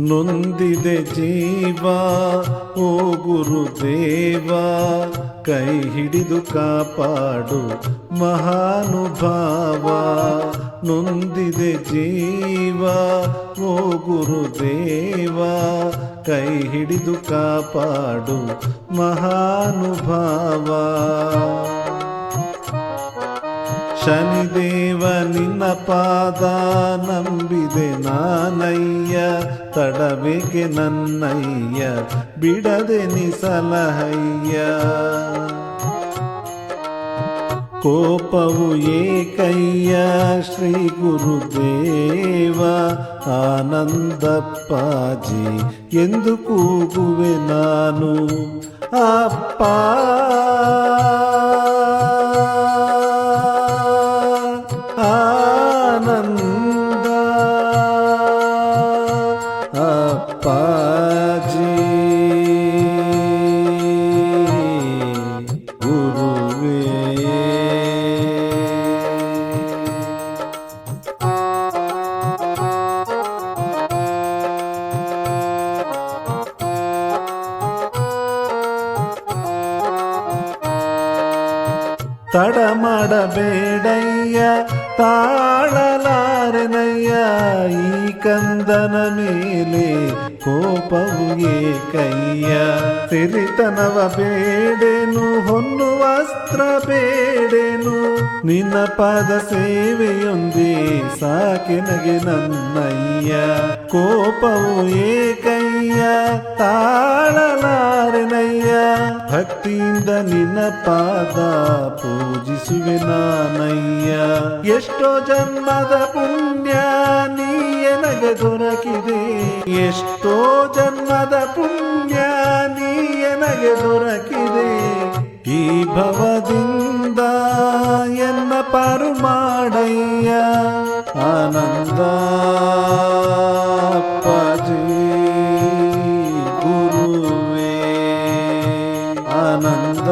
ನೊಂದಿದೆ ಜೀವ ಓ ಗುರುದೇವ, ಕೈ ಹಿಡಿದು ಕಾಪಾಡು ಮಹಾನುಭಾವ. ನೊಂದಿದೆ ಜೀವ ಓ ಗುರುದೇವ, ಕೈ ಹಿಡಿದು ಕಾಪಾಡು ಮಹಾನುಭಾವ. ಶನಿದೇವ ನಿನ್ನ ಪಾದ ನಂಬಿದೆ ನಾನಯ್ಯ, ತಡಬೇಕೆ ನನ್ನಯ್ಯ ಬಿಡದೆ ನಿಸಲಹಯ್ಯ. ಕೋಪವು ಏಕಯ್ಯ ಶ್ರೀ ಗುರುದೇವ, ಆನಂದಪ್ಪಾಜಿ ಎಂದು ಕೂಗುವೆ ನಾನು. ಅಪ್ಪ ಆನಂದ ಅಪ್ಪಾಜಿ ಗುರುವೇ. ತಡ ಮಾಡಬೇಡಯ್ಯ ತಾಳಲಾರೆನಯ್ಯ, ಈ ಕಂದನ ಮೇಲೆ ಕೋಪವು ಏಕಯ್ಯ. ಸಿರಿತನವ ಬೇಡೇನು ಹೊನ್ನು ವಸ್ತ್ರ ಬೇಡೇನು, ನಿನ್ನ ಪಾದ ಸೇವೆಯೊಂದೇ ಸಾಕೆನಗೆ ನನ್ನಯ್ಯ. ಕೋಪವು ಏಕಯ್ಯ ತಾಳಲಾರೆನಯ್ಯ, ಭಕ್ತಿಯಿಂದ ನಿನ್ನ ಪಾದ ಪೂಜಿಸುವೆ ನಾನಯ್ಯ. ಎಷ್ಟೋ ಜನ್ಮದ ಪುಣ್ಯ ನೀಯನಗೆ ದೊರಕಿದೆ, ಎಷ್ಟೋ ಜನ್ಮದ ಪುಣ್ಯ ನೀಯನಗೆ ದೊರಕಿದೆ. ಈ ಭವದಿಂದ ಎನ್ನ ಪಾರು ಮಾಡಯ್ಯ ಆನಂದ ಅಪ್ಪಾಜಿ ಗುರುವೇ. ಆನಂದ